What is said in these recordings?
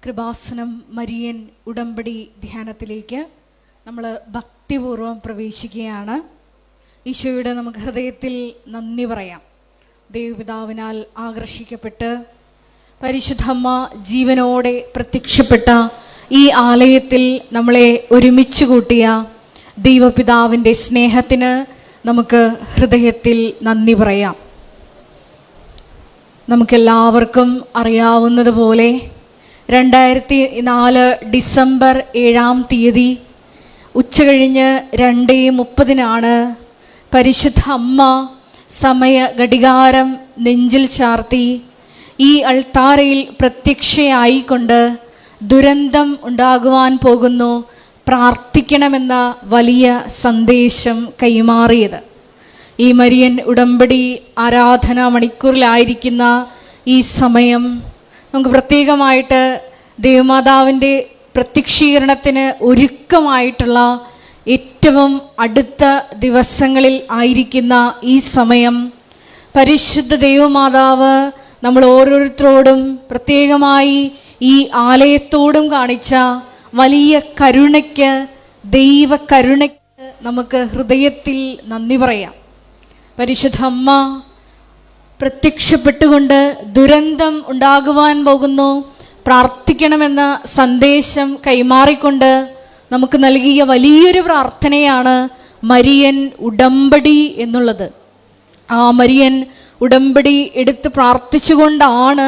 Kripasanam Marian ഉടമ്പടി ധ്യാനത്തിലേക്ക് നമ്മൾ ഭക്തിപൂർവം പ്രവേശിക്കുകയാണ്. ഈശോയുടെ നമുക്ക് ഹൃദയത്തിൽ നന്ദി പറയാം. ദൈവപിതാവിനാൽ ആകർഷിക്കപ്പെട്ട് പരിശുദ്ധമ്മ ജീവനോടെ പ്രത്യക്ഷപ്പെട്ട ഈ ആലയത്തിൽ നമ്മളെ ഒരുമിച്ച് കൂട്ടിയ ദൈവപിതാവിൻ്റെ സ്നേഹത്തിന് നമുക്ക് ഹൃദയത്തിൽ നന്ദി പറയാം. നമുക്കെല്ലാവർക്കും അറിയാവുന്നതുപോലെ 2004 ഡിസംബർ 7 ഉച്ചകഴിഞ്ഞ് 2:30 പരിശുദ്ധ അമ്മ സമയ ഘടികാരം നെഞ്ചിൽ ചാർത്തി ഈ അൾത്താരയിൽ പ്രത്യക്ഷയായിക്കൊണ്ട് ദുരന്തം ഉണ്ടാകുവാൻ പോകുന്നു, പ്രാർത്ഥിക്കണമെന്ന വലിയ സന്ദേശം കൈമാറിയത്. ഈ മരിയൻ ഉടമ്പടി ആരാധനാ മണിക്കൂറിലായിരിക്കുന്ന ഈ സമയം നമുക്ക് പ്രത്യേകമായിട്ട് ദേവമാതാവിൻ്റെ പ്രത്യക്ഷീകരണത്തിന് ഒരുക്കമായിട്ടുള്ള ഏറ്റവും അടുത്ത ദിവസങ്ങളിൽ ആയിരിക്കുന്ന ഈ സമയം പരിശുദ്ധ ദൈവമാതാവ് നമ്മൾ ഓരോരുത്തരോടും പ്രത്യേകമായി ഈ ആലയത്തോടും കാണിച്ച വലിയ കരുണയ്ക്ക്, ദൈവ കരുണയ്ക്ക് നമുക്ക് ഹൃദയത്തിൽ നന്ദി പറയാം. പരിശുദ്ധ അമ്മ പ്രത്യക്ഷപ്പെട്ടുകൊണ്ട് ദുരന്തം ഉണ്ടാകുവാൻ പോകുന്നു, പ്രാർത്ഥിക്കണമെന്ന സന്ദേശം കൈമാറിക്കൊണ്ട് നമുക്ക് നൽകിയ വലിയൊരു പ്രാർത്ഥനയാണ് മരിയൻ ഉടമ്പടി എന്നുള്ളത്. ആ മരിയൻ ഉടമ്പടി എടുത്ത് പ്രാർത്ഥിച്ചുകൊണ്ടാണ്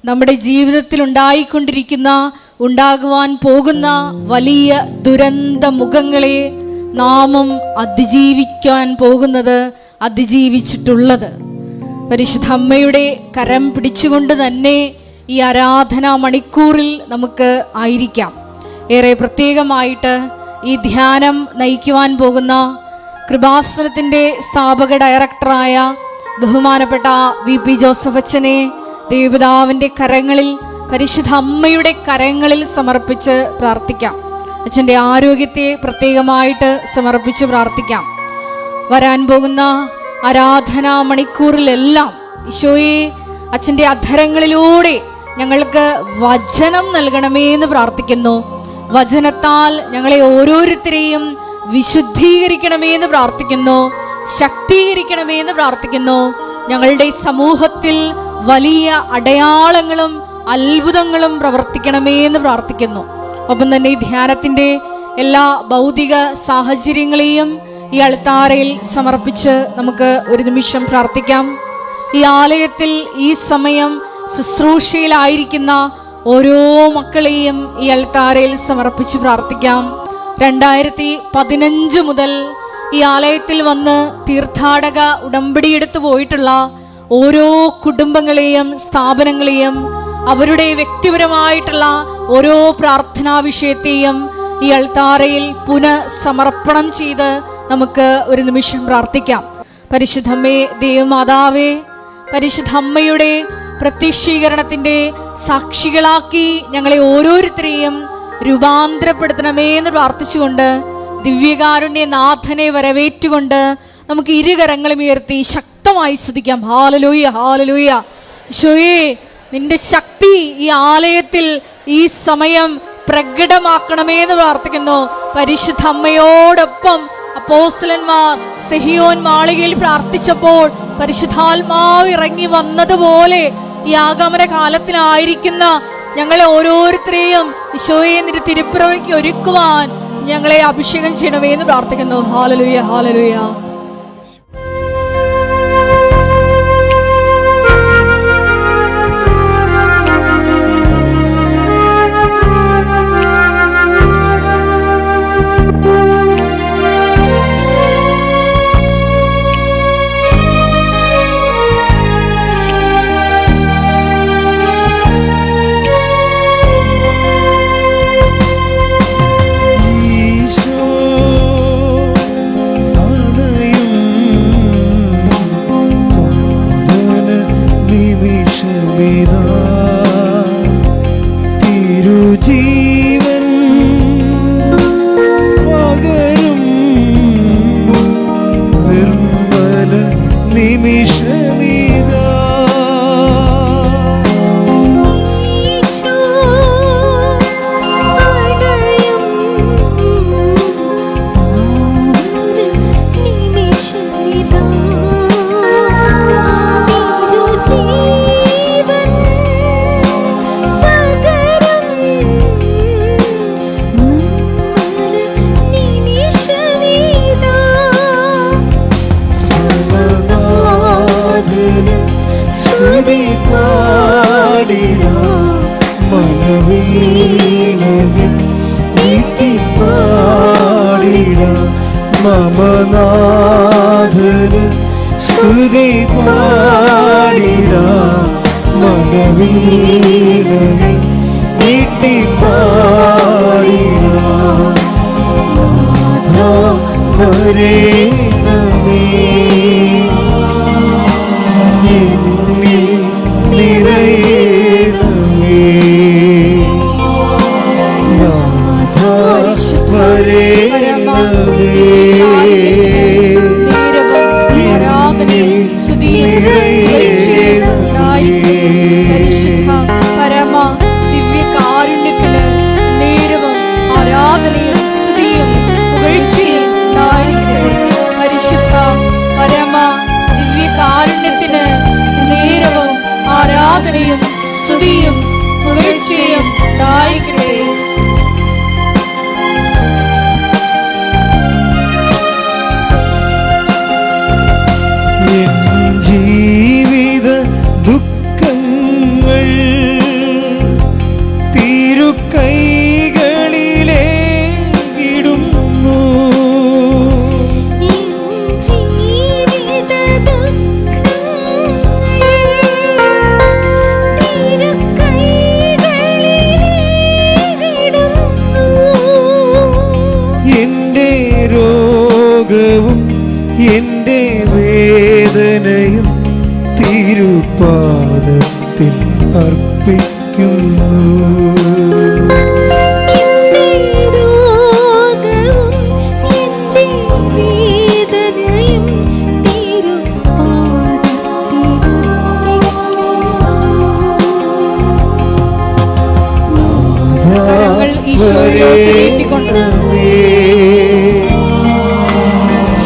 നമ്മുടെ ജീവിതത്തിൽ ഉണ്ടാകുവാൻ പോകുന്ന വലിയ ദുരന്ത മുഖങ്ങളെ നാമും അതിജീവിക്കാൻ പോകുന്നത്, അതിജീവിച്ചിട്ടുള്ളത്. പരിശുദ്ധ അമ്മയുടെ കരം പിടിച്ചുകൊണ്ട് തന്നെ ഈ ആരാധനാ മണിക്കൂറിൽ നമുക്ക് ആയിരിക്കാം. ഏറെ പ്രത്യേകമായിട്ട് ഈ ധ്യാനം നയിക്കുവാൻ പോകുന്ന കൃപാസനത്തിൻ്റെ സ്ഥാപക ഡയറക്ടറായ ബഹുമാനപ്പെട്ട VP ജോസഫ് അച്ഛനെ ദൈവപിതാവിൻ്റെ കരങ്ങളിൽ, പരിശുദ്ധ അമ്മയുടെ കരങ്ങളിൽ സമർപ്പിച്ച് പ്രാർത്ഥിക്കാം. അച്ഛൻ്റെ ആരോഗ്യത്തെ പ്രത്യേകമായിട്ട് സമർപ്പിച്ച് പ്രാർത്ഥിക്കാം. വരാൻ പോകുന്ന ആരാധനാ മണിക്കൂറിലെല്ലാം ഈശോയെ അച്ഛൻ്റെ അധരങ്ങളിലൂടെ ഞങ്ങൾക്ക് വചനം നൽകണമേ എന്ന് പ്രാർത്ഥിക്കുന്നു. വചനത്താൽ ഞങ്ങളെ ഓരോരുത്തരെയും വിശുദ്ധീകരിക്കണമേ എന്ന് പ്രാർത്ഥിക്കുന്നു, ശക്തീകരിക്കണമേ എന്ന് പ്രാർത്ഥിക്കുന്നു. ഞങ്ങളുടെ സമൂഹത്തിൽ വലിയ അടയാളങ്ങളും അത്ഭുതങ്ങളും പ്രവർത്തിക്കണമേ എന്ന് പ്രാർത്ഥിക്കുന്നു. ഒപ്പം തന്നെ ഈ ധ്യാനത്തിൻ്റെ എല്ലാ ഭൗതിക സാഹചര്യങ്ങളെയും ഈ അൾത്താരയിൽ സമർപ്പിച്ച് നമുക്ക് ഒരു നിമിഷം പ്രാർത്ഥിക്കാം. ഈ ആലയത്തിൽ ഈ സമയം ശുശ്രൂഷയിലായിരിക്കുന്ന ഓരോ മക്കളെയും ഈ അൾത്താരയിൽ സമർപ്പിച്ച് പ്രാർത്ഥിക്കാം. 2015 മുതൽ ഈ ആലയത്തിൽ വന്ന് തീർത്ഥാടക ഉടമ്പടി എടുത്തു പോയിട്ടുള്ള ഓരോ കുടുംബങ്ങളെയും സ്ഥാപനങ്ങളെയും അവരുടെ വ്യക്തിപരമായിട്ടുള്ള ഓരോ പ്രാർത്ഥനാ വിഷയത്തെയും ഈ അൾത്താരയിൽ പുനഃസമർപ്പണം ചെയ്ത് നമുക്ക് ഒരു നിമിഷം പ്രാർത്ഥിക്കാം. പരിശുദ്ധമ്മേ, ദൈവമാതാവേ, പരിശുദ്ധ അമ്മയുടെ പ്രത്യക്ഷീകരണത്തിൻ്റെ സാക്ഷികളാക്കി ഞങ്ങളെ ഓരോരുത്തരെയും രൂപാന്തരപ്പെടുത്തണമേ എന്ന് പ്രാർത്ഥിച്ചുകൊണ്ട് ദിവ്യകാരുണ്യ നാഥനെ വരവേറ്റുകൊണ്ട് നമുക്ക് ഇരുകരങ്ങളും ഉയർത്തി ശക്തമായി സ്തുതിക്കാം. Hallelujah, hallelujah. ഈശോയേ, നിന്റെ ശക്തി ഈ ആലയത്തിൽ ഈ സമയം പ്രകടമാക്കണമേ എന്ന് പ്രാർത്ഥിക്കുന്നു. പരിശുദ്ധ അമ്മയോടൊപ്പം അപ്പോസ്തലന്മാർ സിഹിയോൻ മാളികയിൽ പ്രാർത്ഥിച്ചപ്പോൾ പരിശുദ്ധാത്മാവ് ഇറങ്ങി വന്നതുപോലെ ഈ ആഗമന കാലത്തിലായിരിക്കുന്ന ഞങ്ങളെ ഓരോരുത്തരെയും ഈശോയെ നിന്റെ തിരുപ്പിറവിക്ക് ഒരുക്കുവാൻ ഞങ്ങളെ അഭിഷേകം ചെയ്യണമേ എന്ന് പ്രാർത്ഥിക്കുന്നു. ഹല്ലേലൂയ, ഹല്ലേലൂയ. ഈശോ മനവീണകൾ നീട്ടിപ്പാടിടാം മമനാഥന് സ്തുതി പാടിടാം മനവീണകൾ നീട്ടിപ്പാടിടാം നാഥാ വരേണമേ എന്നിൽ നിറയണമേ നാഥാ വരേണമേ പരിശുദ്ധ പരമ ദിവ്യകാരുണ്യത്തിന് നേരവും ആരാധനയും സ്തുതിയും പുകഴ്ചയും ഉണ്ടായിരിക്കട്ടെ. പരിശുദ്ധ പരമ ദിവ്യകാരുണ്യത്തിന് നേരവും ആരാധനയും സ്തുതിയും പുകഴ്ചയും ഉണ്ടായിരിക്കട്ടെ. ജീവിത ദുഃഖങ്ങൾ തിരുക്കൈകളിലേ ഇടുന്നു എൻ്റെ രോഗവും എൻ്റെ വേദനയും തിരുപാദത്തിൽ അർപ്പിക്കുന്നു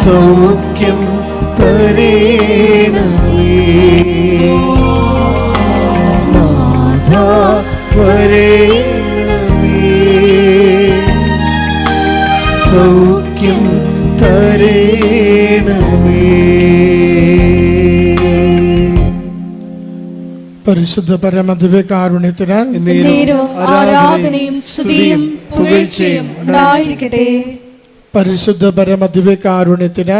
സൗഖ്യം തരേണമേ നാഥാ വരേണമേ സൗഖ്യം തരേണമേ. പരിശുദ്ധ പരമദിവ്യകാരുണ്യത്തിന് ആരാധനയും സ്തുതിയും പുകഴ്ചയും ഉണ്ടായിരിക്കട്ടെ. പരിശുദ്ധ പരമദിവ്യകാരുണ്യത്തിന്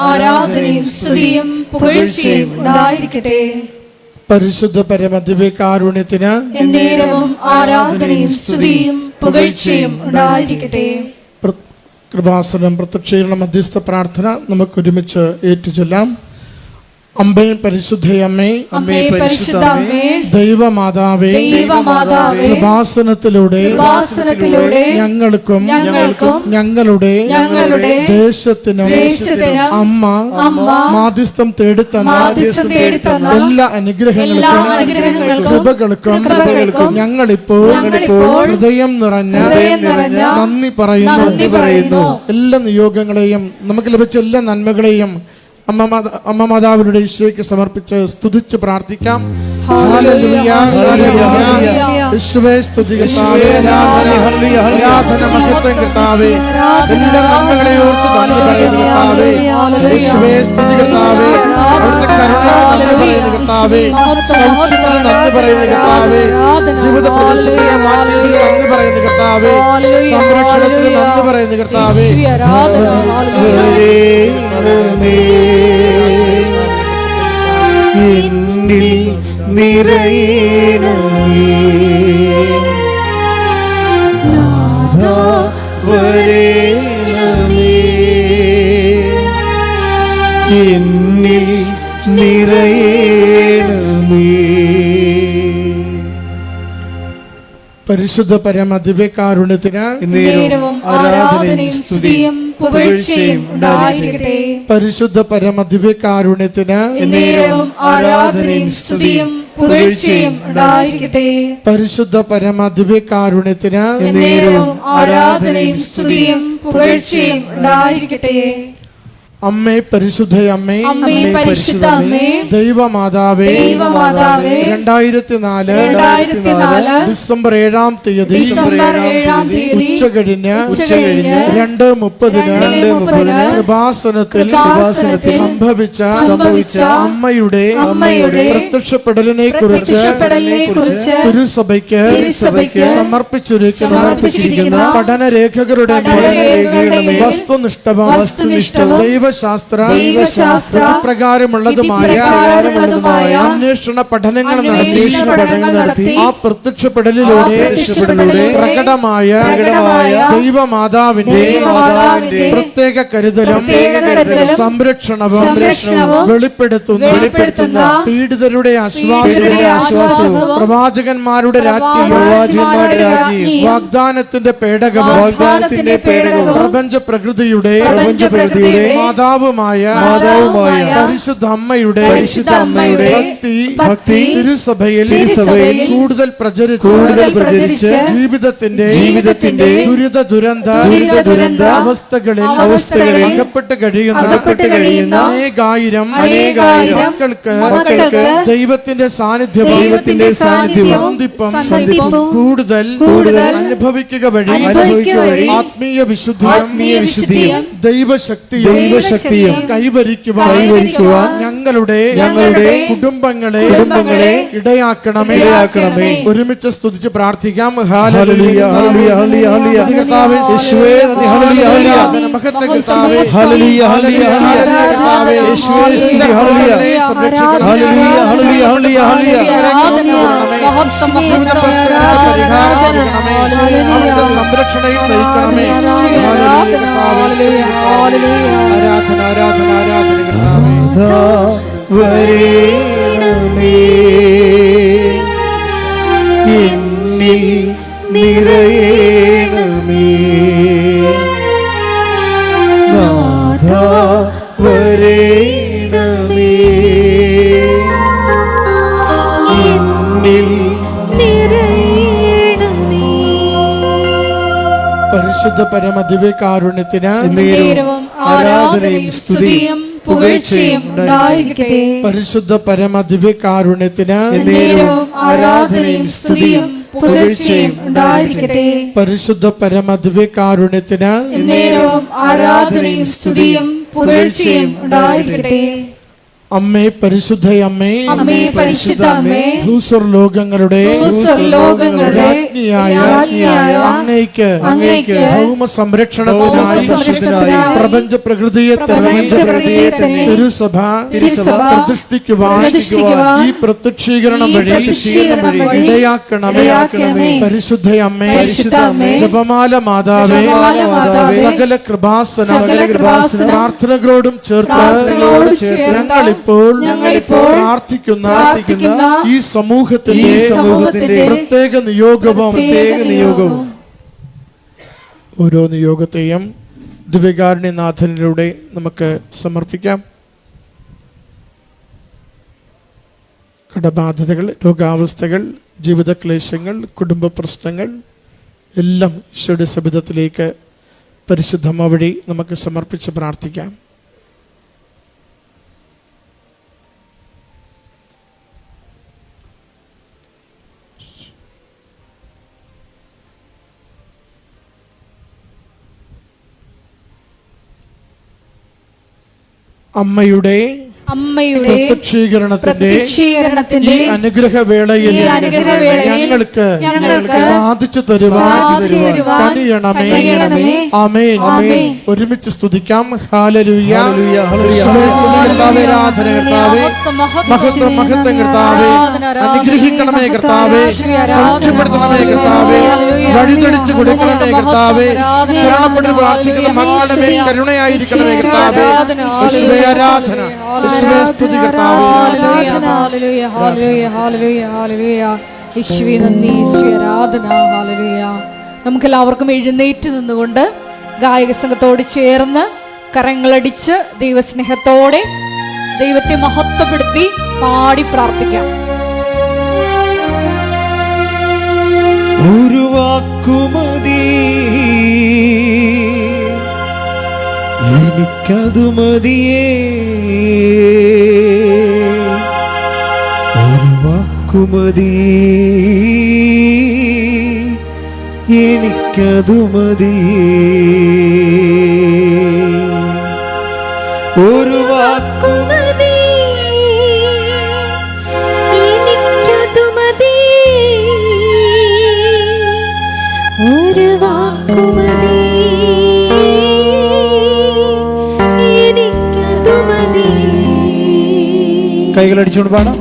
ആരാധനയും സ്തുതിയും പുകഴ്ചയും ഉണ്ടായിരിക്കട്ടെ. പരിശുദ്ധ പരമദിവ്യകാരുണ്യത്തിന് ആരാധനയും സ്തുതിയും പുകഴ്ചയും ഉണ്ടായിരിക്കട്ടെ. കൃപാസനം പ്രത്യക്ഷീകരണ മധ്യസ്ഥ പ്രാർത്ഥന നമുക്ക് ഒരുമിച്ച് ഏറ്റുചൊല്ലാം. അമ്പേ പരിശുദ്ധയമ്മേ, അമ്മേ പരിശുദ്ധമേ, ദൈവമാതാവേ, ദൈവമാതാവേ, കൃപാസനത്തിലൂടെ ഞങ്ങൾക്കും ഞങ്ങളുടെ ദേശത്തിനും അമ്മ മാധ്യസ്ഥം തേടിത്തന്ന എല്ലാ അനുഗ്രഹങ്ങൾക്കും കൃപകൾക്കും ഞങ്ങളിപ്പോൾ ഹൃദയം നിറഞ്ഞ നന്ദി പറയുന്നു. എല്ലാ നിയോഗങ്ങളെയും നമുക്ക് ലഭിച്ച എല്ലാ നന്മകളെയും അമ്മ മാതാവിനുടെ ഈശോയ്ക്ക് സമർപ്പിച്ച് സ്തുതിച്ച് പ്രാർത്ഥിക്കാം. ഹല്ലേലൂയ, ഹല്ലേലൂയ. യേശുവേ സ്തുതി കർത്താവേ, ആരാധന മഹത്വം കർത്താവേ, എല്ലാ നന്മകളെയും ഓർത്ത് നന്ദി പറയുന്നു കർത്താവേ. യേശുവേ സ്തുതി കർത്താവേ, അവിടുത്തെ കരുണയ്ക്ക് നന്ദി പറയുന്നു കർത്താവേ, സൗഖ്യത്തിന് നന്ദി പറയുന്നു കർത്താവേ, ജീവിത പ്രതിസന്ധിയെ മാറ്റിയതിന് നന്ദി പറയുന്നു കർത്താവേ, സംരക്ഷണത്തിന് നന്ദി പറയുന്നു കർത്താവേ. എന്നിൽ നിറയണമേ നാഥാ വരേണമേ എന്നിൽ നിറയണമേ. പരിശുദ്ധ പരമദിവ്യകാരുണ്യത്തിന് ആരാധനയും സ്തുതിയും പുകഴ്ചയും ഉണ്ടായിരിക്കട്ടെ. പരിശുദ്ധ പരമദിവ്യകാരുണ്യത്തിന് ആരാധനയും സ്തുതിയും പുകഴ്ചയും ഉണ്ടായിരിക്കട്ടെ. പരിശുദ്ധ പരമദിവ്യകാരുണ്യത്തിന് ആരാധനയും സ്തുതിയും പുകഴ്ചയും ഉണ്ടായിരിക്കട്ടെ. അമ്മേ പരിശുദ്ധയമ്മേ, അമ്മേ പരിശുദ്ധ അമ്മേ, ദൈവമാതാവേ, ദൈവമാതാവേ, 2004 ഡിസംബർ 7-ാം തീയതി ഉച്ചകഴിഞ്ഞ് 2:30 കൃപാസനത്തിൽ സംഭവിച്ച അമ്മയുടെ പ്രത്യക്ഷപ്പെടലിനെ കുറിച്ച് തിരുസഭയ്ക്ക് സമർപ്പിച്ചിരിക്കുന്ന പഠനരേഖകളുടെ വസ്തുനിഷ്ഠവും ദൈവശാസ്ത്ര പ്രകാരമുള്ളതുമായ അന്വേഷണ പഠനങ്ങൾ നടത്തി ആ പ്രത്യക്ഷപ്പെടലിലൂടെ പ്രകടമായ ദൈവമാതാവിന്റെ പ്രത്യേക കരുതലും സംരക്ഷണവും വെളിപ്പെടുത്തുന്ന പീഡിതരുടെ ആശ്വാസവും പ്രവാചകന്മാരുടെ രാജ്ഞിയും വാഗ്ദാനത്തിന്റെ പേടകവും പ്രപഞ്ച പ്രകൃതിയുടെ മാതാവുമായ പരിശുദ്ധ അമ്മയുടെ ഭക്തി തിരുസഭയിൽ കൂടുതൽ പ്രചരിച്ച് ജീവിതത്തിന്റെ ദുരന്ത അവസ്ഥകളിൽ അകപ്പെട്ട് കഴിയുന്ന അനേകായിരം മക്കൾക്ക് ദൈവത്തിന്റെ സാന്നിധ്യവും കൂടുതൽ അനുഭവിക്കുക വഴി ആത്മീയ വിശുദ്ധിയും ദൈവശക്തിയും കൈവരിക്കുവാൻ ഞങ്ങളുടെ കുടുംബങ്ങളെ ഇടയാക്കണമേ. ഒരുമിച്ച് സ്തുതിച്ച് പ്രാർത്ഥിക്കാം. ഹല്ലേലൂയ ഹല്ലേലൂയ ഹല്ലേലൂയ കർത്താവേ യേശുവേ നന്ദി. ഹല്ലേലൂയ മഹത്വ കർത്താവേ. ഹല്ലേലൂയ ഹല്ലേലൂയ കർത്താവേ യേശുവേ സ്തുതി. ഹല്ലേലൂയ ഹല്ലേലൂയ ഹല്ലേലൂയ ഹല്ലേലൂയ ഹല്ലേലൂയ സംരക്ഷണയും നയിക്കണമേ. ആരാധന ആരാധന ആരാധന വരേണമേ, എന്നിൽ നിറയേണമേ, നാഥ വരേണമേ, എന്നിൽ നിറയേണമേ. പരിശുദ്ധ പരമദിവ്യകാരുണ്യത്തിന് ആരാധനയും സ്തുതിയും പുകഴ്ചയും ഉണ്ടായിരിക്കട്ടെ. പരിശുദ്ധ പരമദിവ്യകാരുണ്യത്തിന് ആരാധനയും സ്തുതിയും പുകഴ്ചയും ഉണ്ടായിരിക്കട്ടെ. പരിശുദ്ധ പരമദിവ്യകാരുണ്യത്തിന് ആരാധനയും സ്തുതിയും പുകഴ്ചയും ഉണ്ടായിരിക്കട്ടെ. അമ്മേ പരിശുദ്ധയമ്മേ, അമ്മേ പരിശുദ്ധ അമ്മേ, ഭൂസ്വർലോകങ്ങളുടെ രാജ്ഞിയായ അങ്ങയ്ക്ക് ഭൗമ സംരക്ഷണത്തിനായി പ്രപഞ്ച പ്രകൃതിയെ തിരുസഭ പ്രതിഷ്ഠിക്കുവാൻ ഈ പ്രത്യക്ഷീകരണം വഴി ഇടയാക്കണമേ. പരിശുദ്ധയമ്മേ, ജപമാല മാതാവേ, സകല കൃപാസന പ്രാർത്ഥനകളോടും ചേർത്ത് ഞങ്ങളിപ്പോൾ പ്രാർത്ഥിക്കുന്ന ഈ സമൂഹത്തിന്റെ പ്രത്യേക നിയോഗവും ഓരോ നിയോഗത്തെയും ദിവ്യകാരുണ്യനാഥനിലൂടെ നമുക്ക് സമർപ്പിക്കാം. കടബാധ്യതകൾ, രോഗാവസ്ഥകൾ, ജീവിതക്ലേശങ്ങൾ, കുടുംബ പ്രശ്നങ്ങൾ എല്ലാം ഈശോയുടെ സബിതത്തിലേക്ക് പരിശുദ്ധമ്മ വഴി നമുക്ക് സമർപ്പിച്ച് പ്രാർത്ഥിക്കാം. അമ്മയുടെ പ്രത്യക്ഷീകരണത്തിന്റെ ഈ അനുഗ്രഹവേളയിൽ ഞങ്ങൾക്ക് സാധിച്ചു തരുവാൻ കഴിയണമേ. ആമേൻ. ഒരുമിച്ച് സ്തുതിക്കാം. ഹല്ലേലൂയ കർത്താവേ, ആരാധന കർത്താവേ, മഹത്വം മഹത്വം കർത്താവേ, അനുഗ്രഹിക്കണമേ കർത്താവേ, സൗഖ്യപ്പെടുത്തണമേ കർത്താവേ, വഴിതെളിച്ച് കൊടുക്കണമേ കർത്താവേ, ശരണപ്പെട്ട് പ്രാർത്ഥിക്കുന്ന മക്കളുടെ മേൽ കരുണയായിരിക്കണമേ കർത്താവേ. യേശുവേ ആരാധന, യേശുവേ സ്തുതി കർത്താവേ. നമുക്കെല്ലാവർക്കും എഴുന്നേറ്റ് നിന്നുകൊണ്ട് ഗായക സംഘത്തോട് ചേർന്ന് കരങ്ങളടിച്ച് ദൈവസ്നേഹത്തോടെ ദൈവത്തെ മഹത്വപ്പെടുത്തി പാടി പ്രാർത്ഥിക്കാം. ഒരു വാക്കുമതി എനിക്കതു മതിയേ, ഒരു വാക്കുമതി, എനിക്കതു മതിയേ, ഒരു വാക്കുമതി, എനിക്കതു മതി, ഒരു വാക്കുമതി, എനിക്കതു മതി. കൈകളടിച്ചുകൊണ്ട് പാടാം.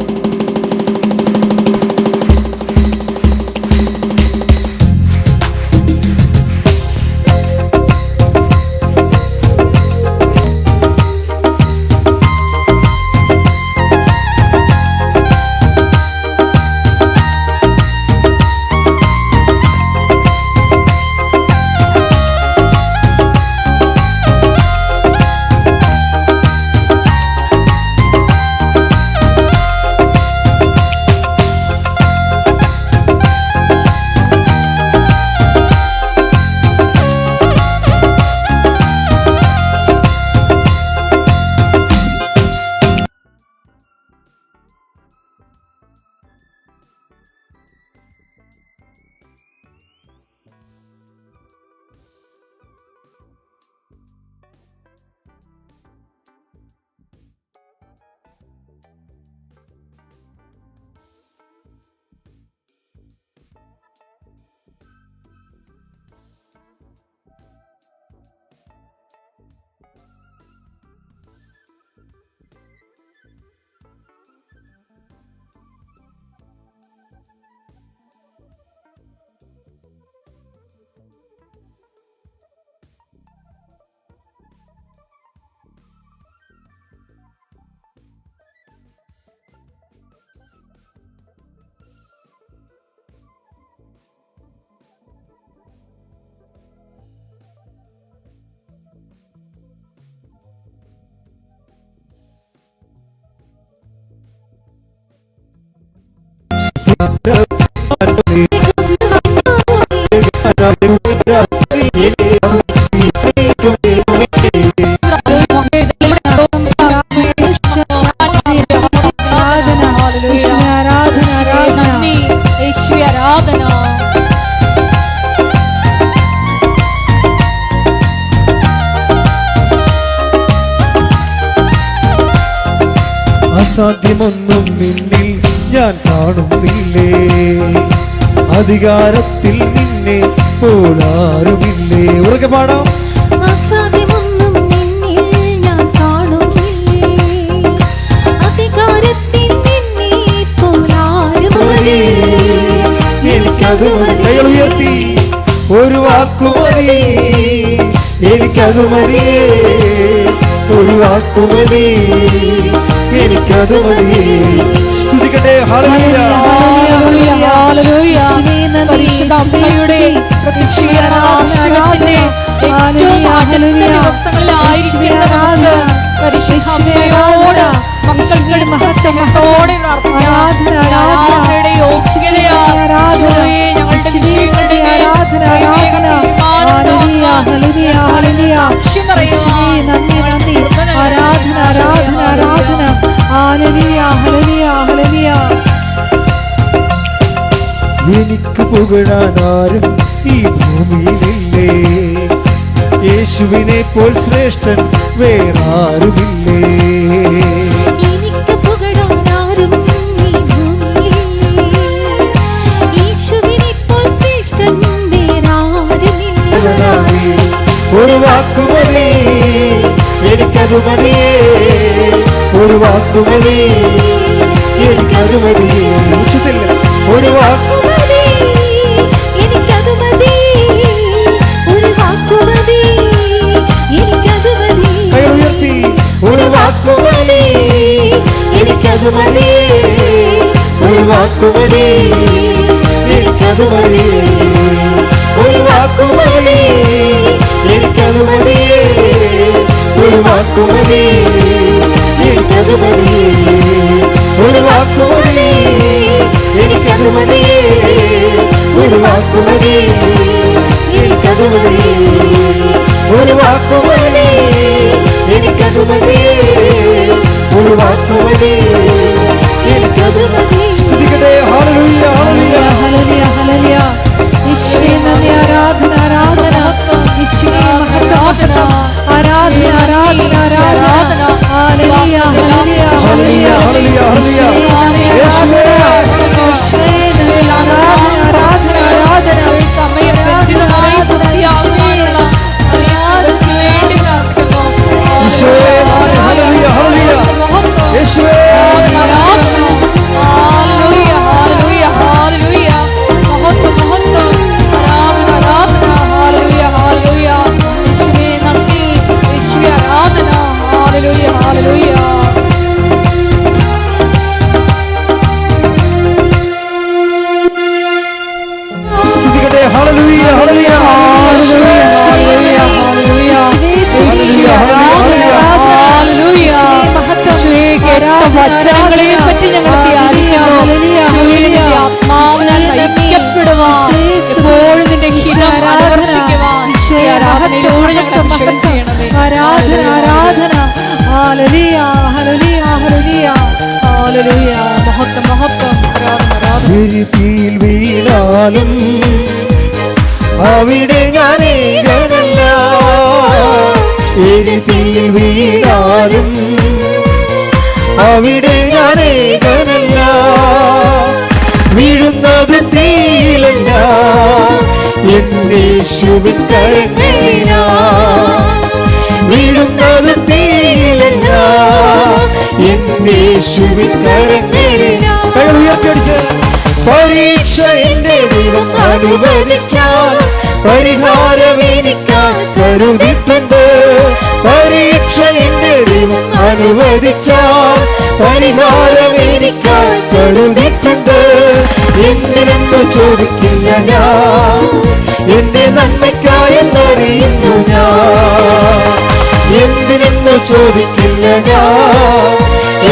അസാധ്യമൊന്നും നിന്നിൽ ഞാൻ കാണുന്നില്ലേ, അധികാരത്തിൽ നിന്നെ പോലാരുമില്ലേ. ഉറക്കെ പാടാം. അസാധ്യമൊന്നും നിന്നിൽ ഞാൻ കാണുന്നില്ലേ, അധികാരത്തിൽ നിന്നെ പോലാരുമില്ലേ, എനിക്കതു മതി. കൈകൾ ഉയർത്തി. ഒരു വാക്കുമതി, എനിക്കതു മതിയേ, ഒരു വാക്കുമതി, എനിക്കതു മതി. സ്തുതിക്കട്ടെ. ഹല്ലേലൂയ, ഹല്ലേലൂയ. പരിശുദ്ധ അമ്മയുടെ പ്രതിഷ്ഠീകരണത്തിന്റെ ഏറ്റവും അടുത്ത ദിവസങ്ങളിലായിരിക്കുന്ന നമുക്ക് പരിശുദ്ധ അമ്മയോട് മക്കളുടെ മഹത്വത്തോടെ പ്രാർത്ഥിക്കാരുടെ യോഗ്യതയാൽ ഞങ്ങളുടെ വിഷയങ്ങളുടെ സാക്ഷ്യം പറയുവാൻ ആരാധന ആരാധന ആരാധന. ഹല്ലേലൂയ ഹല്ലേലൂയ ഹല്ലേലൂയ. എനിക്ക് പുകഴാൻ ആരും ഈ ഭൂമിയിലില്ലേ, യേശുവിനെ പോൽ ശ്രേഷ്ഠൻ വേറാരുമില്ലേ. എനിക്ക് പുകഴാൻ ആരും ഈ ഭൂമിയിലില്ലേ, യേശുവിനെ പോൽ ശ്രേഷ്ഠൻ വേറാരുമില്ല. ഒരു വാക്കുമതി, എനിക്കതു മതിയേ, ഒരു വാക്കുമതി, എനിക്കതു മതിയേ. ഉച്ചത്തില്ല. ഒരു വാക്കുമതി, എനിക്കതു മതി, ഒരു വാക്കുമതി, എനിക്കതു മതി. കൈ ഉയർത്തി. ഒരു വാക്കുമതി, എനിക്കതു മതി, ഒരു വാക്കുമതി, എനിക്കതു മതി, ഒരു വാക്കുമതി, എനിക്കതു മതി, ഒരു വാക്കുമതി, എനിക്കതു മതി, ഒരു വാക്കുമതി, എനിക്കതു മതി, ഒരു വാക്കുമതി, എനിക്കതു മതി, ഒരു വാക്കുമതി, എനിക്കത് മതി, ഒരു വാക്കു മതി, എനിക്കത് മതി. സ്തുതിക്കട്ടെ. ഹല്ലേലൂയ, ഹല്ലേലൂയ, ഹല്ലേലൂയ, ഹല്ലേലൂയ. യേശുവേ നന്ദി, ആരാധന, ആരാധന. യേശുവേ മഹത്വം, ആരാധന, ആരാധന, ആരാധന. ഹല്ലേലൂയ, ഹല്ലേലൂയ, ഹല്ലേലൂയ, ഹല്ലേലൂയ, ഹല്ലേലൂയ. യേശുവേ, യേശുവേ നന്ദി, ആരാധന, ആരാധന, ആരാധന. ഈ സമയം ബന്ധിതമായി പൂർത്തിയാകുവാനുള്ള ദൈവത്തിന് വേണ്ടി പ്രാർത്ഥിക്കുന്നു. യേശുവേ, ഹല്ലേലൂയ, ഹല്ലേലൂയ. യേശുവേ, ആരാധന. ഹല്ലേലൂയ, ഹല്ലേലൂയ, ഹല്ലേലൂയ. മഹത്വം, മഹത്വം. ആരാധന, ആരാധന. ഹല്ലേലൂയ, ഹല്ലേലൂയ. യേശുവേ നന്ദി, യേശുവേ ആരാധന. ഹല്ലേലൂയ, ഹല്ലേലൂയ. സ്തുതിക്കട്ടെ. ഹല്ലേലൂയ, ഹല്ലേലൂയ. യേശുവേ, ഹല്ലേലൂയ, ഹല്ലേലൂയ. യേശുവേ ആരാധന. ഹല്ലേലൂയ. യേശുവേ കേട്ട വചനങ്ങളെ പറ്റി ഞങ്ങൾ ധ്യാനിക്കുന്നു. യേശുവേ നിന്റെ ആത്മാവിനാൽ നയിക്കപ്പെടുവാൻ എപ്പോഴും നിന്റെ ഹിതം അനുവർത്തിക്കുവാൻ ഈ ആരാധനയിലൂടെ ഞങ്ങൾ അഭിഷേകം ചെയ്യണമേ. ആരാധന, ആരാധന. ഹല്ലേലൂയ, ഹല്ലേലൂയ, ഹല്ലേലൂയ. ഹല്ലേലൂയ. മഹത്വം, മഹത്വം. ആരാധന, ആരാധന. വിരിതിയിൽ വീണാലും അവിടെ ഞാൻ ഏകനല്ല, വിരിതിയിൽ വീണാലും അവിടെ ഞാൻ ഏകനല്ല, വീഴുന്നത് തീയിലല്ല എന്റെ യേശുവിൻ കരങ്ങളിലാ, വീഴുന്നത് തീയിലല്ല എന്റെ യേശുവിൻ കരങ്ങളിലാ. കൈകൾ ഉയർത്തിയടിച്ച് പരീക്ഷ എന്റെ ദൈവം അനുവദിച്ചാൽ പരിഹാരം എനിക്കായി കരുതിയിട്ടുണ്ട്, പരീക്ഷ എന്റെ ദൈവം അനുവദിച്ചാൽ പരിഹാരം എനിക്കായി കരുതിയിട്ടുണ്ട്. എന്തിനെന്നു ചോദിക്കില്ല ഞാൻ, എന്റെ നന്മയ്ക്കായെന്നറിയുന്നു ഞാൻ, എന്തിനെന്നു ചോദിക്കില്ല ഞാൻ,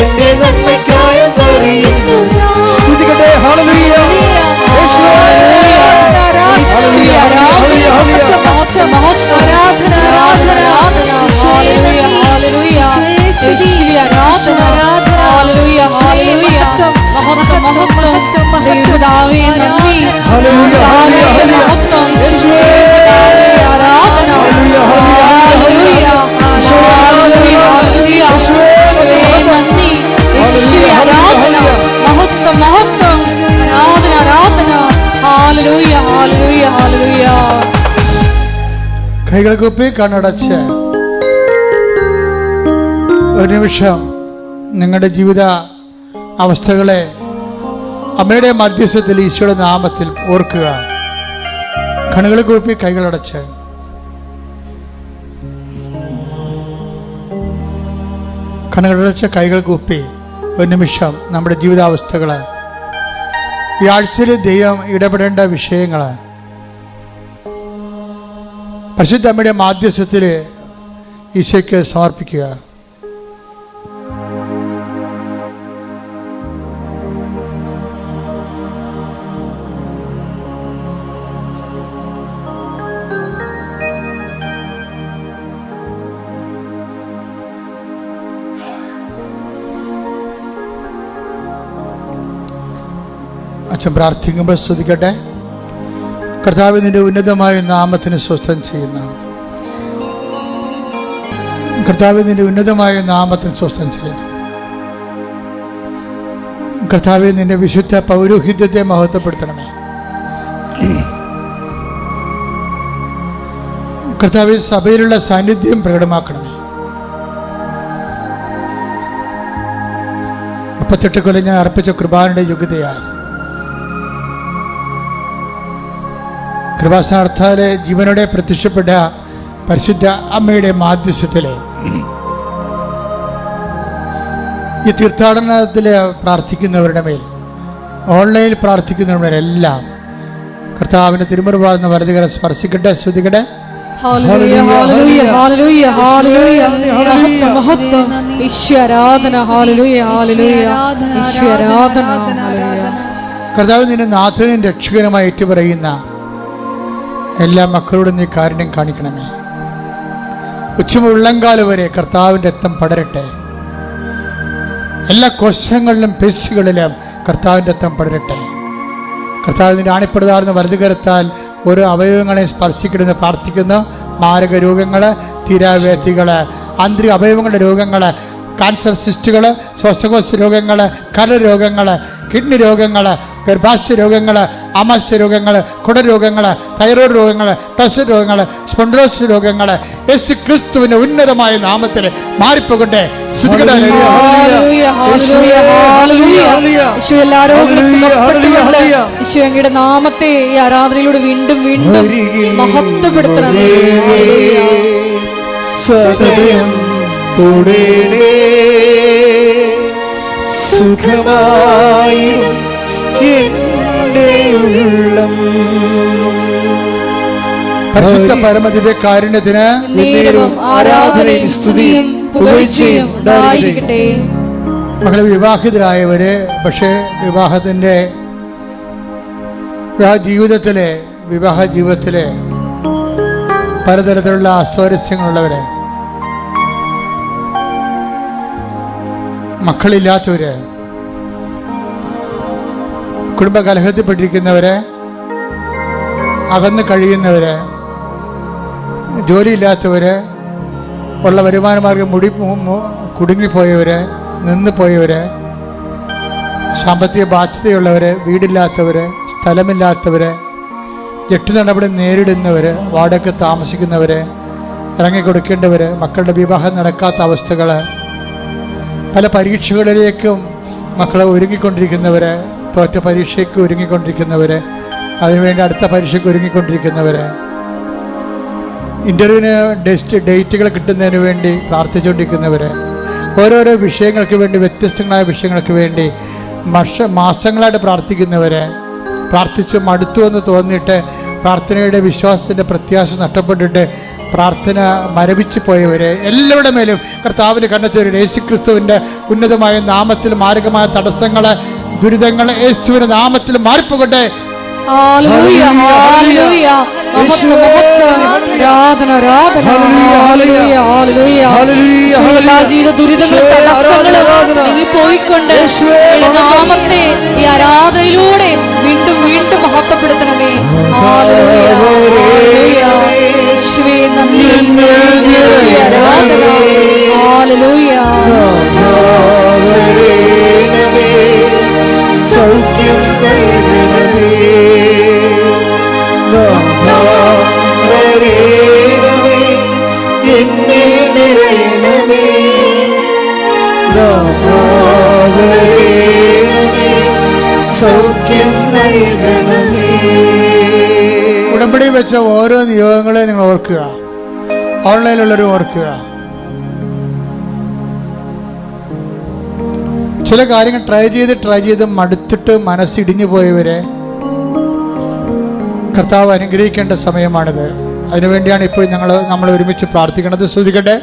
എന്റെ നന്മയ്ക്കായെന്നറിയുന്നു ഞാൻ. സ്തുതിക്കട്ടെ. ഹല്ലേലൂയ, യേശുവേ, യേശുവേ ആരാധന. മഹത്വം, മഹത്വം. ആരാധന, ആരാധന. ആരാധന. ഹല്ലേലൂയ, ഹല്ലേലൂയ. യേശുവേ ആരാധന. ഹല്ലേലൂയ, ഹല്ലേലൂയ. മഹത്വം, മഹത്വം. ദൈവപിതാവേ നന്ദി. ഹല്ലേലൂയ, ഹല്ലേലൂയ. മഹത്വം. യേശുവേ, ആരാധന. ഹല്ലേലൂയ, ഹല്ലേലൂയ. ഹല്ലേലൂയ, ഹല്ലേലൂയ. യേശുവേ നന്ദി. യേശുവേ ആരാധന. മഹത്വം, മഹത്വം. ആരാധന, ആരാധന. ഹല്ലേലൂയ, ഹല്ലേലൂയ, ഹല്ലേലൂയ. കൈകൾ കുപ്പി കണ്ണടച്ച് ഒരു നിമിഷം നിങ്ങളുടെ ജീവിത അവസ്ഥകളെ അമ്മയുടെ മധ്യസ്ഥത്തിൽ ഈശോയുടെ നാമത്തിൽ ഓർക്കുക. കണ്ണുകൾ കൂപ്പി കൈകളടച്ച് കണ്ണുകളടച്ച് കൈകൾ കൂപ്പി ഒരു നിമിഷം നമ്മുടെ ജീവിതാവസ്ഥകളെ, ഈ ആഴ്ചയിൽ ദൈവം ഇടപെടേണ്ട വിഷയങ്ങൾ പരിശുദ്ധ അമ്മയുടെ മാധ്യസ്ഥത്തിൽ ഈശോയ്ക്ക് സമർപ്പിക്കുക. അച്ഛൻ പ്രാർത്ഥിക്കുമ്പോൾ ശ്രദ്ധിക്കട്ടെ. കർത്താവ് നിന്റെ ഉന്നതമായ നാമത്തിന് സ്വസ്ഥം ചെയ്യുന്ന കർത്താവ് നിന്റെ ഉന്നതമായ നാമത്തിന് സ്വസ്ഥം ചെയ്യുന്നു. കർത്താവ് നിന്റെ വിശുദ്ധ പൗരോഹിത്യത്തെ മഹത്വപ്പെടുത്തണമേ. കർത്താവ് സഭയിലുള്ള സാന്നിധ്യം പ്രകടമാക്കണമേ. 38 കൊല്ലം ഞാൻ അർപ്പിച്ച കൃപാനയുടെ യോഗ്യതയാൽ കൃപാസ്ഥാനത്താലെ ജീവനോടെ പ്രത്യക്ഷപ്പെട്ട പരിശുദ്ധ അമ്മയുടെ മാധ്യസ്ഥത്തിലെ ഈ തീർത്ഥാടനത്തിൽ പ്രാർത്ഥിക്കുന്നവരുടെ മേൽ, ഓൺലൈനിൽ പ്രാർത്ഥിക്കുന്നവരുടെ മേലെല്ലാം കർത്താവിന്റെ തിരുമുറുവാർന്ന വലതുകരം സ്പർശിക്കട്ടെ. ശ്രദ്ധിക്കട്ടെ. ഹല്ലേലൂയ, ഹല്ലേലൂയ, ഹല്ലേലൂയ, ഹല്ലേലൂയ. മഹത്വം. ഈശോ ആരാധന. ഹല്ലേലൂയ, ഹല്ലേലൂയ. ഈശോ ആരാധന. ഹല്ലേലൂയ. കർത്താവ് നിന്റെ നാഥനും രക്ഷകനുമായി ഏറ്റുപറയുന്ന എല്ലാ മക്കളോടും നീ കാരുണ്യം കാണിക്കണമേ. ഉച്ചമുള്ളങ്കാല് വരെ കർത്താവിൻ്റെ രക്തം പടരട്ടെ. എല്ലാ കോശങ്ങളിലും പേശികളിലും കർത്താവിൻ്റെ രക്തം പടരട്ടെ. കർത്താവിൻ്റെ ആണിപ്പെടുതാർന്ന വലതുകരത്താൽ ഓരോ അവയവങ്ങളെ സ്പർശിക്കണമെന്ന് പ്രാർത്ഥിക്കുന്നു. മാരക രോഗങ്ങൾ, തീരാവേദികൾ, ആന്തരിക അവയവങ്ങളുടെ രോഗങ്ങൾ, കാൻസർ സിസ്റ്റുകൾ, ശ്വാസകോശ രോഗങ്ങൾ, കരരോഗങ്ങൾ, കിഡ്നി രോഗങ്ങൾ, ഗർഭാശയ രോഗങ്ങൾ, ആമാശയ രോഗങ്ങൾ, കുടരോഗങ്ങൾ, തൈറോയ്ഡ് രോഗങ്ങൾ, ടോൺസിൽ രോഗങ്ങൾ, സ്പോണ്ടിലോസിസ് രോഗങ്ങൾ യേശു ക്രിസ്തുവിന്റെ ഉന്നതമായ നാമത്തിൽ മാറിപ്പോകട്ടെ. അങ്ങയുടെ നാമത്തെ ഈ ആരാധനയിലൂടെ വീണ്ടും വീണ്ടും മഹത്വപ്പെടുത്തണമേ. സദയം തുടരണേ സുഖമായിടും എൻ്റെ ഉള്ളം. പരിശുദ്ധ പരമദിവ്യ കാരുണ്യത്തിന് നേരവും ആരാധനയും സ്തുതിയും പുകഴ്ചയും ഉണ്ടായിരിക്കട്ടെ. മകളെ, വിവാഹിതരായവര് പക്ഷേ വിവാഹ ജീവിതത്തിലെ പലതരത്തിലുള്ള അസ്വാരസ്യങ്ങളുള്ളവര്, മക്കളില്ലാത്തവര്, കുടുംബ കലഹത്തിൽപ്പെട്ടിരിക്കുന്നവര്, അകന്ന് കഴിയുന്നവര്, ജോലിയില്ലാത്തവര്, ഉള്ള വരുമാന മാർഗം കുടുങ്ങിപ്പോയവര്, നിന്ന് പോയവര്, സാമ്പത്തിക ബാധ്യതയുള്ളവര്, വീടില്ലാത്തവര്, സ്ഥലമില്ലാത്തവര്, ജപ്തി നടപടി നേരിടുന്നവര്, വാടക താമസിക്കുന്നവര്, ഇറങ്ങിക്കൊടുക്കേണ്ടവര്, മക്കളുടെ വിവാഹം നടക്കാത്ത അവസ്ഥകൾ, പല പരീക്ഷകളിലേക്കും മക്കളെ ഒരുങ്ങിക്കൊണ്ടിരിക്കുന്നവര്, തോറ്റ പരീക്ഷയ്ക്ക് ഒരുങ്ങിക്കൊണ്ടിരിക്കുന്നവര്, അതിനുവേണ്ടി അടുത്ത പരീക്ഷയ്ക്ക് ഒരുങ്ങിക്കൊണ്ടിരിക്കുന്നവര്, ഇൻ്റർവ്യൂവിന് ഡേറ്റുകൾ കിട്ടുന്നതിന് വേണ്ടി പ്രാർത്ഥിച്ചുകൊണ്ടിരിക്കുന്നവര്, ഓരോരോ വിഷയങ്ങൾക്ക് വേണ്ടി, വ്യത്യസ്തങ്ങളായ വിഷയങ്ങൾക്ക് വേണ്ടി മാസങ്ങളായിട്ട് പ്രാർത്ഥിക്കുന്നവര്, പ്രാർത്ഥിച്ച് മടുത്തു എന്ന് തോന്നിയിട്ട് പ്രാർത്ഥനയുടെ വിശ്വാസത്തിൻ്റെ പ്രത്യാശ നഷ്ടപ്പെട്ടിട്ട് പ്രാർത്ഥന മരവിച്ചു പോയവരെ എല്ലാവരുടെ മേലും കർത്താവിൻ്റെ കണ്ടെത്തിയ യേശുക്രിസ്തുവിൻ്റെ ഉന്നതമായ നാമത്തിൽ മാരകമായ തടസ്സങ്ങൾ, ദുരിതങ്ങൾ യേശുവിൻ്റെ നാമത്തിൽ മാറിപ്പോകട്ടെ. പോയിക്കൊണ്ട് നാമത്തെ ഈ ആരാധനയിലൂടെ വീണ്ടും വീണ്ടും മഹത്വപ്പെടുത്തണമേ. നന്ദി, ആരാധന. സൗഖ്യം എന്നിൽ നിറയണമേ, സൗഖ്യം നൽകണമേ. ഉടമ്പടി വെച്ച ഓരോ നിയോഗങ്ങളെ നിങ്ങൾ ഓർക്കുക, ഓൺലൈനിലുള്ളവരും ഓർക്കുക. ചില കാര്യങ്ങൾ ട്രൈ ചെയ്ത് മടുത്തിട്ട് മനസ്സിടിഞ്ഞു പോയവരെ കർത്താവ് അനുഗ്രഹിക്കേണ്ട സമയമാണിത്. അതിനുവേണ്ടിയാണ് ഇപ്പോൾ നമ്മൾ ഒരുമിച്ച് പ്രാർത്ഥിക്കുന്നത്. ശ്രദ്ധിക്കട്ടെ.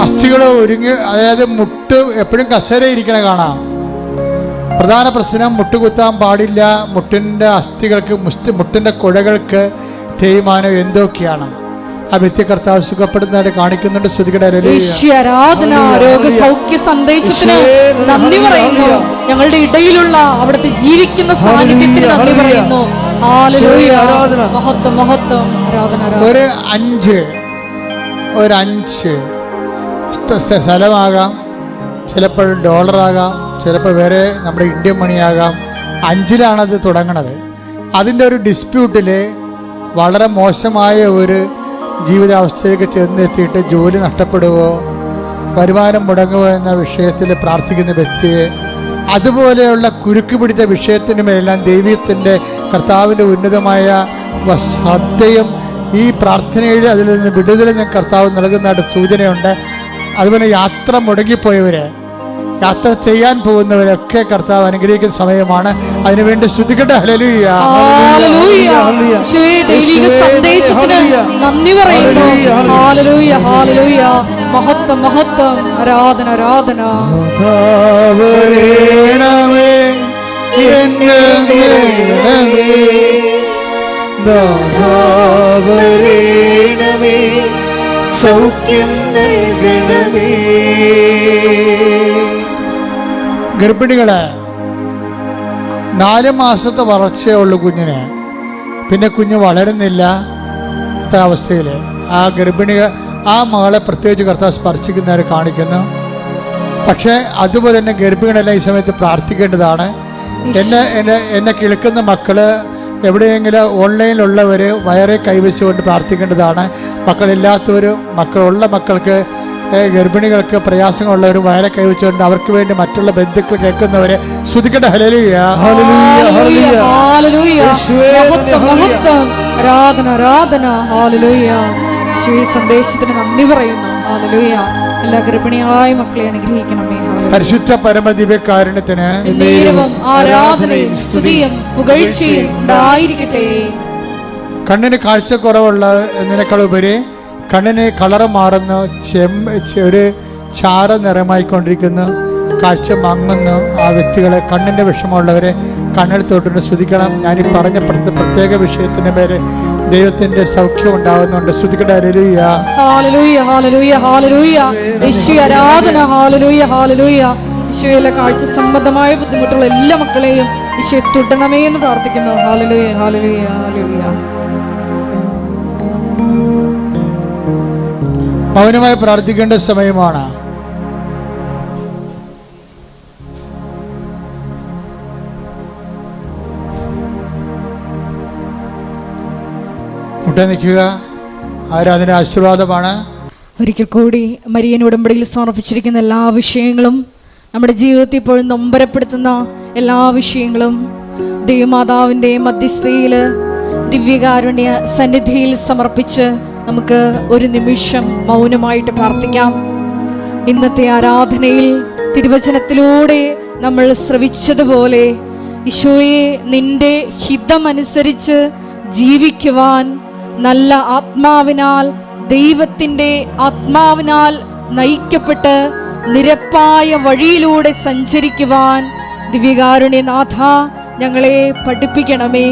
അസ്ഥികൾ ഒരുങ്ങി, അതായത് മുട്ട് എപ്പോഴും കസേര ഇരിക്കണ കാണാം. പ്രധാന പ്രശ്നം മുട്ടുകുത്താൻ പാടില്ല. മുട്ടിൻ്റെ അസ്ഥികൾക്ക്, മുട്ടിൻ്റെ കുഴകൾക്ക് തേയ്മാനം എന്തൊക്കെയാണ്. ആ വ്യക്തി കർത്താവ് സുഖപ്പെടുന്നതായിട്ട് കാണിക്കുന്നുണ്ട്. ആരാധന, രോഗസൗഖ്യ സന്ദേശത്തിന് നന്ദി പറയുന്നു. ഞങ്ങളുടെ ഇടയിലുള്ള അവിടുത്തെ ജീവിക്കുന്ന സാന്നിധ്യത്തിന് നന്ദി പറയുന്നു. മഹത്വം, മഹത്വം, ആരാധന. ഒരു അഞ്ച് സ്ഥലമാകാം, ചിലപ്പോൾ ഡോളറാകാം, ചിലപ്പോൾ വേറെ നമ്മുടെ ഇന്ത്യൻ മണിയാകാം. 5-ലാണത് തുടങ്ങണത്. അതിൻ്റെ ഒരു ഡിസ്പ്യൂട്ടിൽ വളരെ മോശമായ ഒരു ജീവിതാവസ്ഥയിലേക്ക് ചെന്നെത്തിയിട്ട് ജോലി നഷ്ടപ്പെടുവോ, വരുമാനം മുടങ്ങുമോ എന്ന വിഷയത്തിൽ പ്രാർത്ഥിക്കുന്ന വ്യക്തിയെ, അതുപോലെയുള്ള കുരുക്ക് പിടിച്ച വിഷയത്തിനുമെല്ലാം ദൈവത്തിൻ്റെ കർത്താവിൻ്റെ ഉന്നതമായ ശ്രദ്ധയും ഈ പ്രാർത്ഥനയിൽ അതിൽ നിന്ന് വിടുതൽ ഞാൻ കർത്താവ് നൽകുന്നതായിട്ട് സൂചനയുണ്ട്. അതുപോലെ യാത്ര മുടങ്ങിപ്പോയവരെ, യാത്ര ചെയ്യാൻ പോകുന്നവരൊക്കെ കർത്താവ് അനുഗ്രഹിക്കുന്ന സമയമാണ്. അതിനുവേണ്ടി ശ്രദ്ധിക്കട്ടെ. ഹല്ലേലൂയ, സന്ദേശത്തിന് നന്ദി പറയുന്നു. ഹല്ലേലൂയ, ഹല്ലേലൂയ. മഹത്വം മഹത്വം ആരാധന ആരാധന വരേണമേ എന്നിൽ നിറയണമേ വരേണമേ സൗഖ്യം നൽകണമേ. ഗർഭിണികളെ 4 മാസത്തെ വളർച്ചയേ ഉള്ളൂ കുഞ്ഞിന്. പിന്നെ കുഞ്ഞ് വളരുന്നില്ല അവസ്ഥയിൽ ആ ഗർഭിണികൾ ആ മകളെ പ്രത്യേകിച്ച് കർത്താവ് സ്പർശിക്കുന്നവരെ കാണിക്കുന്നു. പക്ഷേ അതുപോലെ തന്നെ ഗർഭിണികളെല്ലാം ഈ സമയത്ത് പ്രാർത്ഥിക്കേണ്ടതാണ്. എന്നെ കേൾക്കുന്ന മക്കള് എവിടെയെങ്കിലും ഓൺലൈനിലുള്ളവർ വയറെ കൈവച്ചുകൊണ്ട് പ്രാർത്ഥിക്കേണ്ടതാണ്. മക്കളില്ലാത്തവരും മക്കളുള്ള മക്കൾക്ക് ഗർഭിണികൾക്ക് പ്രയാസങ്ങളുള്ളവരും വയറെ കൈവച്ചുകൊണ്ട് അവർക്ക് വേണ്ടി മറ്റുള്ള ബന്ധുക്കൾ കേൾക്കുന്നവരെ സ്തുതിക്കട്ടെ. ഹല്ലേലൂയ ഹല്ലേലൂയ ഹല്ലേലൂയ മഹത്വം മഹത്വം ആരാധന ആരാധന ഹല്ലേലൂയ. ഈ സന്ദേശത്തിന് നന്ദി പറയുന്നു. ഹല്ലേലൂയ. എല്ലാ ഗർഭിണിയായ മക്കളെ അനുഗ്രഹിക്കണമേ. പരിശുദ്ധ പരമദിവ്യകാരുണ്യത്തിന് നേരവും ആരാധനയും സ്തുതിയും പുകഴ്ചയും ഉണ്ടായിരിക്കട്ടെ. കണ്ണിന് കാഴ്ചക്കുറവുള്ള എന്നതിനേക്കാൾ ഉപരി കണ്ണിന് കളറ് മാറുന്ന ഒരു ചാര നിറമായിക്കൊണ്ടിരിക്കുന്നു, കാഴ്ച മങ്ങുന്നു. ആ വ്യക്തികളെ, കണ്ണിൻ്റെ വിഷമമുള്ളവരെ കണ്ണിൽ തൊട്ടിട്ട് സ്തുതിക്കണം. ഞാനീ പറഞ്ഞ പ്രത്യേക വിഷയത്തിൻ്റെ പേര് ദൈവത്തിന്റെ സൗഖ്യം ഉണ്ടാകുന്നുണ്ട്. സ്തുതിക്കട്ടെ. ഹല്ലേലൂയ ഹല്ലേലൂയ ഹല്ലേലൂയ ഹല്ലേലൂയ. യേശുവേ ആരാധന. ഹല്ലേലൂയ ഹല്ലേലൂയ. യേശുവേ കാഴ്ച സംബന്ധമായ ബുദ്ധിമുട്ടുള്ള എല്ലാ മക്കളെയും യേശുവേ തൊടണമേ എന്ന് പ്രാർത്ഥിക്കുന്നു. ഹല്ലേലൂയ ഹല്ലേലൂയ ഹല്ലേലൂയ. മൗനമായി പ്രാർത്ഥിക്കേണ്ട സമയമാണ്. മുട്ട നിൽക്കുക. ആരാധന ആശീർവാദമാണ്. ഒരിക്കൽ കൂടി മരിയൻ ഉടമ്പടിയിൽ സമർപ്പിച്ചിരിക്കുന്ന എല്ലാ വിഷയങ്ങളും, നമ്മുടെ ജീവിതത്തിൽ ഇപ്പോഴും നൊമ്പരപ്പെടുത്തുന്ന എല്ലാ വിഷയങ്ങളും ദൈവമാതാവിൻ്റെ മധ്യസ്ഥയിൽ ദിവ്യകാരുണ്യ സന്നിധിയിൽ സമർപ്പിച്ച് നമുക്ക് ഒരു നിമിഷം മൗനമായിട്ട് പ്രാർത്ഥിക്കാം. ഇന്നത്തെ ആരാധനയിൽ തിരുവചനത്തിലൂടെ നമ്മൾ ശ്രവിച്ചതുപോലെ ഈശോയെ നിന്റെ ഹിതമനുസരിച്ച് ജീവിക്കുവാൻ, നല്ല ആത്മാവിനാൽ, ദൈവത്തിൻ്റെ ആത്മാവിനാൽ നയിക്കപ്പെട്ട് നിരപ്പായ വഴിയിലൂടെ സഞ്ചരിക്കുവാൻ ദിവ്യകാരുണ്യനാഥ ഞങ്ങളെ പഠിപ്പിക്കണമേ.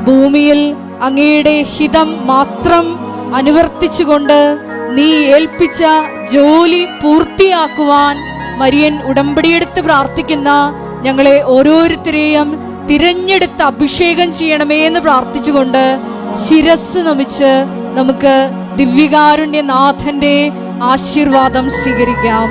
ഭൂമിയിൽ അങ്ങയുടെ ഹിതം മാത്രം അനുവർത്തിച്ചുകൊണ്ട് നീ ഏൽപ്പിച്ച ജോലി പൂർത്തിയാക്കുവാൻ മരിയൻ ഉടമ്പടിയെടുത്ത് പ്രാർത്ഥിക്കുന്ന ഞങ്ങളെ ഓരോരുത്തരെയും തിരഞ്ഞെടുത്ത് അഭിഷേകം ചെയ്യണമേ എന്ന് പ്രാർത്ഥിച്ചുകൊണ്ട് ശിരസ് നമിച്ച് നമുക്ക് ദിവ്യകാരുണ്യനാഥന്റെ ആശീർവാദം സ്വീകരിക്കാം.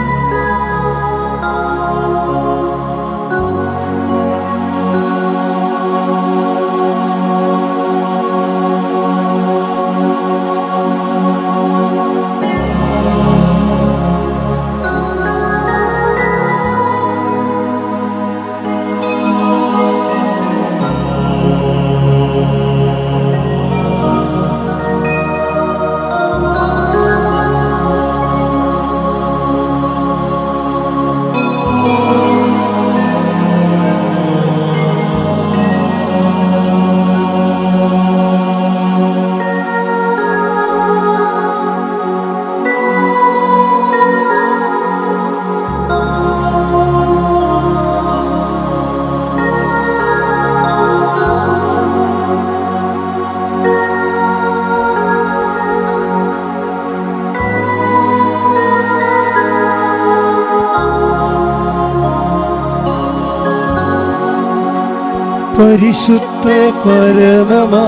പരിശുദ്ധ പരമമാ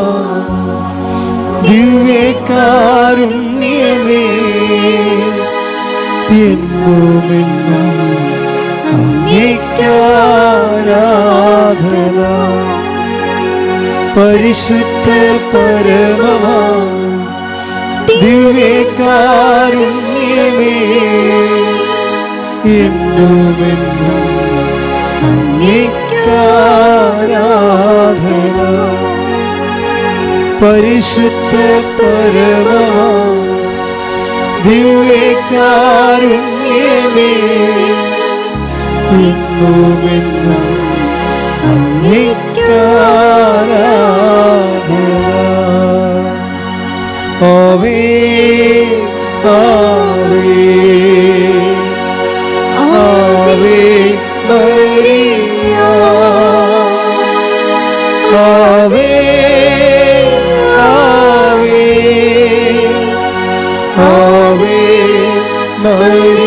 ദിവ്യകാരുണ്യമേ എന്നുമെന്നും അങ്ങേക്കാരാധന. പരിശുദ്ധ പരമമാ ദിവ്യകാരുണ്യമേ എന്നുമെന്നും അങ്ങേക്കാരാധന. പരിശുദ്ധ പരമമാ ദിവ്യകാരുണ്യമേ എന്നുമെന്നും അങ്ങേക്കാരാധന. ആവേ ആവേ ആമേൻ. മരിച്ചവരെ